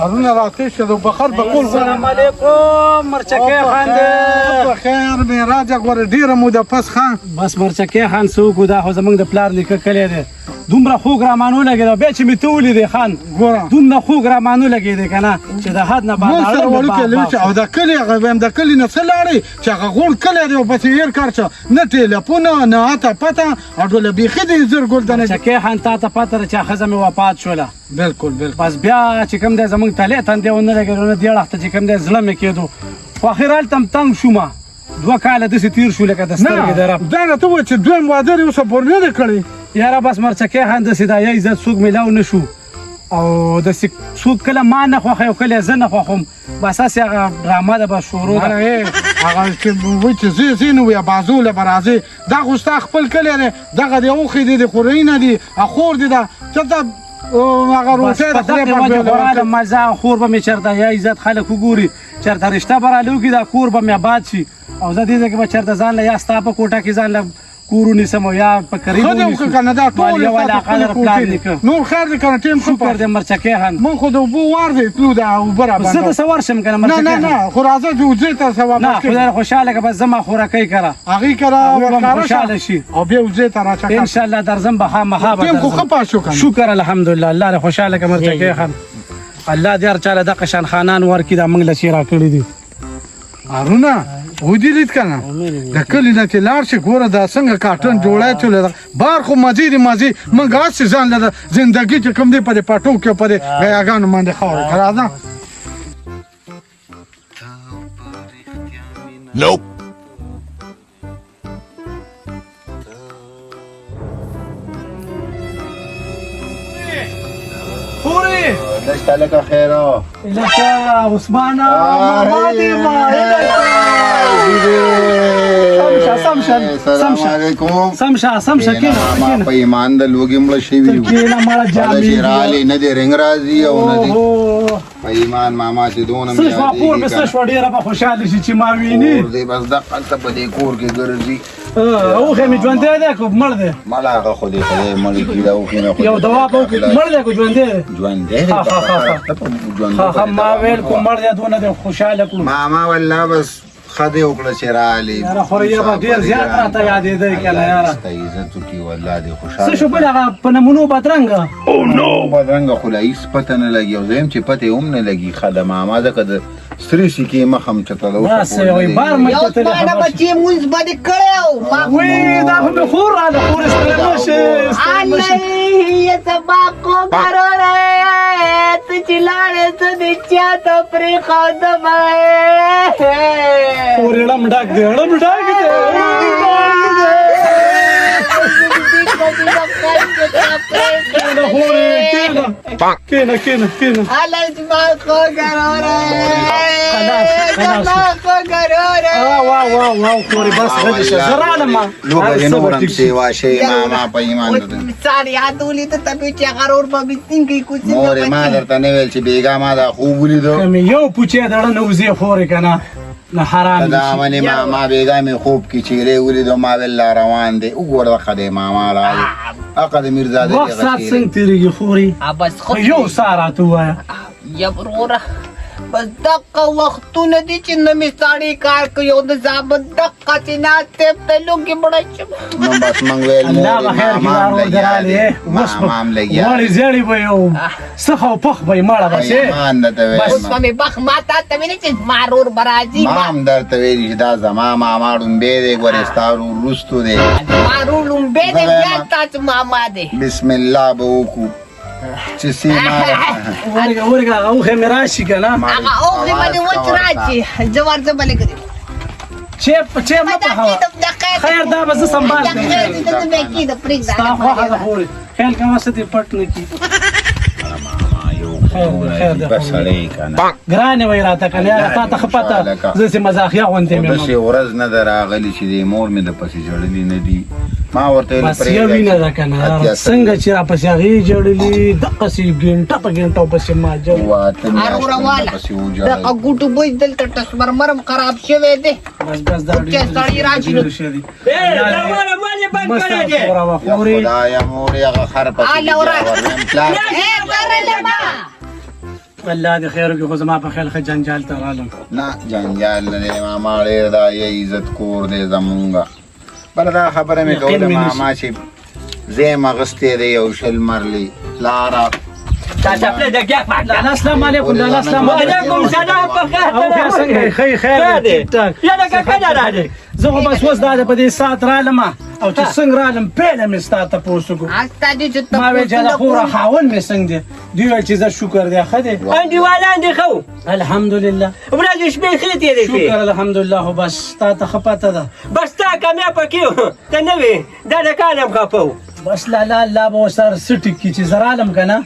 هارونه راتې شه د بخار په کول السلام علیکم مرچکې خان په خیر مې راځه ګوره ډېره موده پس خان بس مرچکې خان څوک دا خو زمونږ د پلار نیکه کلی دی دومره خوږ رامانو لګېده بیا چې مې ته ولیدې خان ګوره دومره خوږ رامانو لګېدې که نه چې د حد نه ما سره وړوکی لوی او د کلي هغه وایم د کلي نه څه لاړې چې هغه غوړ کلی دی او پسې هېر کار شه نه ټېلیفونه نه اته پته او ټوله بیخي د زر ګلدانه مرچکې خان تا ته پته ده چې ښځه مې وفات شوله بالکل بالکل بس بیا چې کوم دی زمونږ تلې تندې ونه لګېدو نه دې اړخ ته چې کوم دی زړه مې کېدو خو اخر هلته هم تنګ شومه 2 کاله داسې تېر شو لکه د سترګې د رب دا نه ته ووایه چې دویم واده دې اوسه پورې نه دی کړی یاره بس مرچکې خان داسې دا یا عزت څوک میلاو نه شو او داسې څوک کله ما نه خوښوي او کله زه نه خوښوم بس هسې هغه ډرامه ده بس شروع ده هغه چې وایي چې زه ځې نه وایه بازوله به راځې دا خو ستا خپل کلی دی دغه د اوښې دی د خورۍ نه دي خور دي ده چېرته هغه روټۍ د خولې په خوراله مزه خور به مې چېرته یا عزت خلک وګوري چېرته رشته به راله وکړي دا کور به مې آباد شي او زه دې ځای کې به چېرته ځان له یا ستا په کوټه کې ځان له کور ونیسم او یا په قریب نور خیر دی که نه ټیم شکر دی مرچکې خان مونږ خو د اوبو وار دی تلو د اوبه راباندې زه دسه ورشم که نه نه نه نه خو راځه چې وځې ته څه نه خدای خوشحاله که بس زما خوراکۍ کره هغې کره خوشحاله شي او بیا وځې ته راچکه انشاءالله درځم به خامخا به ټیم خو ښه پاس شو که شکر الحمدلله الله دې خوشحاله که مرچکې خان الله دې هر چا له دغه شان خانان ورکړي دا موږ له چې راکړي دي هارونه ودې لید که نه د کلي نه چې لاړ شي ګوره دا څنګه کاټن جوړی چولی بار خو مزې دي مزې موږ هسې ځان له زندګي چې کوم دی په دې پټو کې په دې ګیاګانو باندې خاورې که راځه Nope. خوري لسه لك خيره لك عثمان السلام عليكم سمشه ما په ایمان د لوګي مړ شي ویو دا شیرالي نه دی رنګ راځي او نه دی په ایمان ماما چې دونه مې څه کور به څه شو ډیره به خوشاله شي چې ما ویني دې بس د قلت په دې کور کې ګرځي او خې می ژوند دی کو مړ دی مالا خو دې خدای مړ کی دا او کې یو دوا په مړ دی کو ژوند دی ژوند دی ها ما ویل کو مړ دی دونه دی خوشاله کو ماما والله بس خدای وکړه شیرالي یاره خوریا به ډیر زیات راته یادې دی کنه یاره عزت کی والله دې خوشاله څه شو بل هغه په نمونو بدرنګ او نو بدرنګ خو لایس پته نه لګي او زم چې پته هم نه لګي خدای ماما ده کده ستري شي کې مخم چتلو بس یو بار مې ته باندې بچي مونږ باندې کړو وې دا خو خور را ده خور ستنه ये सबक को करो रे तू चिल्लाने तो दिच्छा तो प्री खादम है और लम डाक दे केना अलग सबक को करो रे सबक को करो रे واو خوري بس غدي زرا لما لو به نورم سیوا شي ماما په ایمان ده सारी आदुली तो तभी क्या करो और बबितिन की कुछ مور ما درته نه ویل چې بیګا ما دا خوب ولیدو کم یو پوچې دړه نوځي خوري کنه نه حرام دا منی ما بیګا می خوب کی چیرې ولیدو ما ویل روان دي وګوره خدای ماما را اقد میرزاده وخت سات څنګه تیریږي خوري بس خو یو ساعت وایا یا وروره بس دقه وختونه دي چې نه مې ساړی کار کوي او د زابط دقه چې ناستې په لوګي مړه شم نو بس مونږ ویل الله بخیر کی دارو دراله مام لګیا وړي زړی به یو سخه پخ به مړه بس ایمان ده ته بس مې بخ ماته ته ویني چې مارور برازي مام درته ویل چې دا زما ماما ډومبې دی ګورستارو روستو دی مارور لومبه دې بیا تاسو ماما دې بسم الله بوکو چې سیما ورګه او خې مراشي کنه هغه اوغه باندې وچ راځي جوار ته بلې کړی چې ما په هوا خیر دا بس سنبال خیر دې ته به کې د پریک دا تا خو هغه خوري خیال کوم څه دې پټ نه کی بس علی کنه ګرانه وای راته کنه تا ته خپته زه سي مزاخیا غونته مې بس ورځ نه دراغلی چې د مور مې د پسې جوړلې نه دي ما ورته بس یو وینه ده کنه څنګه چې را پسې هغه جوړلې د قصې ګنټه په ګنټه پسې ما جوړ واته د اګوټو بوج دلته ټسمر مرم خراب شوی دی بس دا چې سړی راځي دا مال باندې بند کړی دی خدایا مور هغه خر پسې ورلما الله دې خیر وکړي خو زما په خیال ښه جنجال ته رالم نه جنجال نه دی ماما ډېر دا یې عزت کور دی زمونږ بله دا خبره مې کوله ماما چې زیم اغوستی دی یو شل مرلي پلاره لالا السلام علیکم لالا السلام وعلیکم سلام په او بیا څنګه ښه خیر دی ټیک ټاک یاره کله راځې زه خو بس اوس دا د په دې ساعت رالم او چې څنګه رالم پیله مې ستا تپوس وکړو آستا دې چې ما ویل چې د خوره خاوند مې څنګه دی دوی ویل چې زه شکر دی ښه دی انډیوالان دې ښه الحمدلله ورځې شپې ښې تېرې شکر شوې الحمدلله خو بس تا ته ښه پته ده بس تا کامیاب پکې ته نه وې دا د کالم خفه و بس لالا الله به ورسره څه ټیک کړي چې زه رالم که نه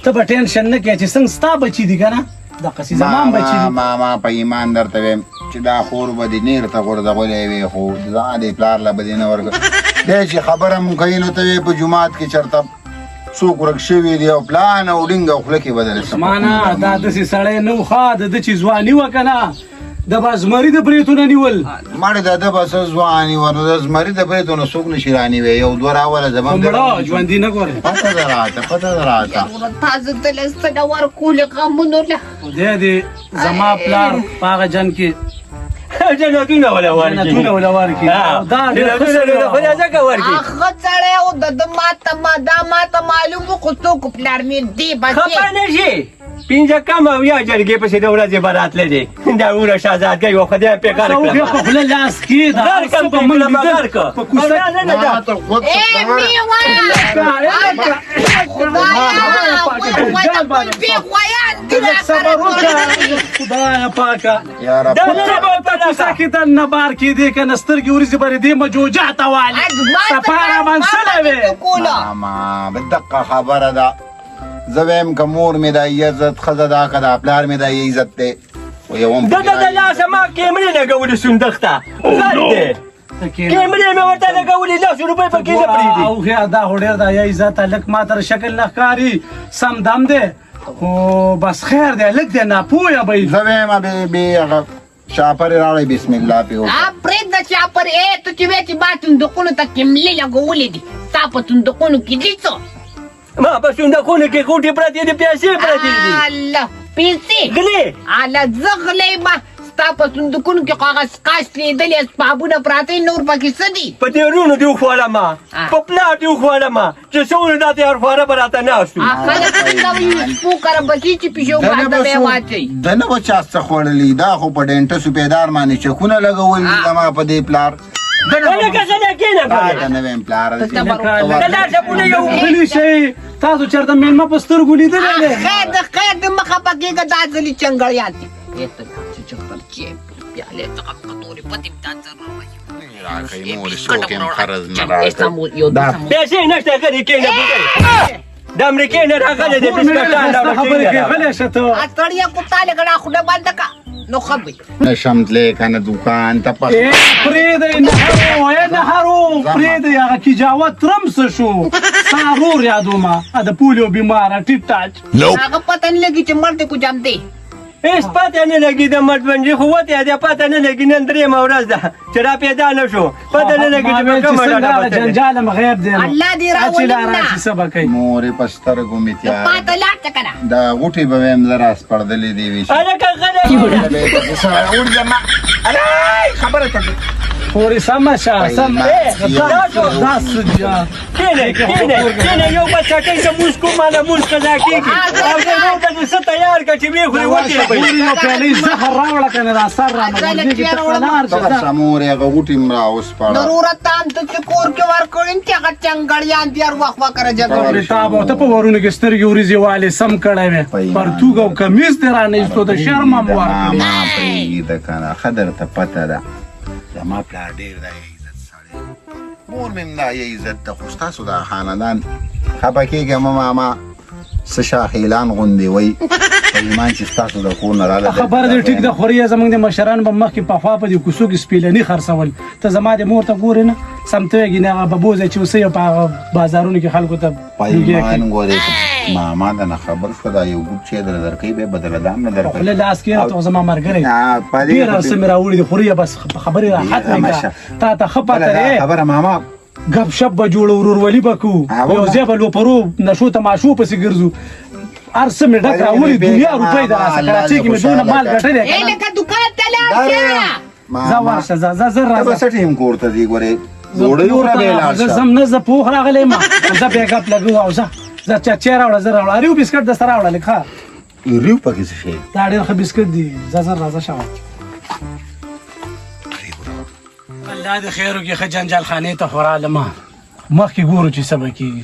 ته به ټینشن نه کوې چې څنګه ستا بچي دي که نه دقسې زما هم بچي دي ماما په ایمان درته وایم چې دا خور به دې نیر ته غورځولی وي خو ځان دې پلار له به دې نه ورکړه دی چې خبره مونږ کوي نو ته وې په جومات کې چېرته څوک ورک شوي دي او پلان او ډینګ او خوله کې بدل مانا دا داسې سړی نه و ښه د ده چې ځواني وه که نه د به زمري د بریتونه نیول مړ د ده به څه ځواني وه نو د زمري د بریتونه څوک نه شي رانیوی یو دوه راوله زمونږ مړه ژوندي نه ګورې پته ده راته پته ده راته تاسو ته لسته ورکولې غمونو له خدای دې زما پلار په هغه جنګ کې جنتونه ولا ورکړي جنتونه ولا ورکړي دا ډېر ښه سړی جنتونه و. خدای ځکه ورکړي هغه سړی و د ده ماته معلوم و خو څوک پلار مې دی بچې خفه نه شي پنځه کم او یا جرګې پسې د ورځې به راتللی دی دا وره شهزادګۍ و خدای پې کار څه و بیا کړه په خوله لاس کې دا غر کم څه به پې موږ کړه لیدل مګر که په کوڅه کې. نه نه ما ته خود ای می خدای پاکه یاره دا نه به په کوڅه کې د نه بار کېدې که نه سترګې ورځې به دې مجوجه ته والي سپاره منسله وې ماما بدقه خبره ده زه وایم که مور مې دا عزت ښځه ده که دا پلار مې دا عزت دی خو یو هم د د لاسه ما کیمرې لګولې سوندخته غر دی کیمرې مې ورته لګولې 10 روپۍ پکې نه پرېږدي او خیا دا خو ډېر دا یا عزت هلک ما ته شکل نه ښکاري سم دم دی خو بس خیر دی هلک دی ناپویه به زه وایم بې هغه شاپرې راوړئ بسم الله پې وکړه پرېږده چې پر ته چې وې چې ما تندقونو ته کیملې لګولې دي ستا په تندقونو کې دي څه ما په صندوقونو کې غوټې پرتې دي پیسې پرتې دي الله پیسې غلې الله زه غلی ما ستا په صندوقونو کې کاغذ کاش لیدلې اسبابونه پراته نور پکې څه دي په دې رونو دې وخوالم په پلار دې وخوالم چې څونه داسې هرفاره به راته ناست وي خلک څنګه وي سپوکره بچي چې پیشو باندې به واچوي ده نه به چا څه خوړلي دا خو په ډینټه سپېدار باندې چکونه لګول دي زما په دې پلار هلکه څه کېنه دا نه وایم پلار د لار شپونه یو غلي شئ تاسو چېرته مېلمه په سترګو لیدلی دی خیر د مخه پکېږه دا ځلې چنګړیان دي چکر چې پیالې څخه کتورې پتې راکوي مور څوک یم قرض نه راکوي پیسې نشته غلي کېنه د امریکې نه راغلی دی بسکټان خبرې کوي غلی شه ته اړیا کوتاله غړا خوده باندې کا نو خبي نشم تللی که نه دوکان ته پس پرېږدئ نهرو پرېږدئ هغه کجاوت ترم څه شو ستا رور یادومه د پولیو بیماره ټیټ ټاچ هغه پته نه لګي چې مرد کو جام دی هېڅ پته نه لګي د مټبنجي خو وتې دی پته نه لګي نن درېیمه ورځ ده چې را پیدا نه شو پته نه لګي چې په کومه ډډه وتلی جنجال هم غیب دی الله دې راولي نه څه به کوي مورې په سترګو مې تیار پاته لاړ څه کنه دا غوټې به ویم زه راسپړدلې دي وي هلکه غلی پورې سمه شه سمه دا سجا کېنه یو بل چټۍ ته موس کوم ماله موس قضا کېږي او زه یو ته څه تیار کړه چې ویې خورې وتې به پورې یو پیالې زهر راوړه که نه دا سر رانه بس مورې هغه غوټې م راوسپړه ضرورت هم ته چې کور کې ورکړین چې هغه چنګړیان دي هر وخت وکړه جګړه تاب او ته په ورونو کې سترګې ورځې والې سم کړی وې پرتوګ او کمیس دې رانیستو د شرم هم ورکړې ما پرېږده که نه ښه درته پته ده زما پلار ډېر دا عزت سړی مور مې هم دا عزت ده خو ستاسو دا خاندان خفه کېږه مه ماما څه شاخیلان غوندې وی په ایمان چې ستاسو د کور نه راله خبر دې ټیک ده خوري زمونږ د مشران به مخکې په خوا په دې کوڅو کې سپیلني خرڅول ته زما د مور ته ګورې نه سمتویږي نه هغه به بوځی چې اوسئ په هغه بازارونو کې خلکو ته په ایمان ګورې ماما ده نه خبر شوه دا یو ګوټ چې دله درکوي بیا به دله دام نه درکوي خوله لاس کېنه ته زما ملګری په دې ډېر هر څه مې راوړي دي خوري بس خبرې راحت مې کړه تا ته ښه پته دی خبره ماما ګپ شپ به جوړو ورورولي به کوو یو ځای به لوپرو نشو تماشو پسې ګرځو ارسه مې ډک راولي دنیا روپۍ د راسه کراچۍ کې مې دونه مال ګټلی اے لکه دکان ته لاړ شه زه ورشه زه زر ته به راځه څه ټیم کور ته ځې ګورې ډوډۍ وخوره بیا یې لاړ زه شه. ځم نه زه پوخ راغلی ما زه بیګ اپ لګو او زه چچې راوړه زه راوړه اریو بسکټ درسره راوړه لږ ښه ریو پکې څه شی دا ډېر ښه بسکټ دي زه زر راځه شوه الله دې خیر وکړي ښه جنجال خانې ته خورالمه مخکې ګورو چې څه به کېږي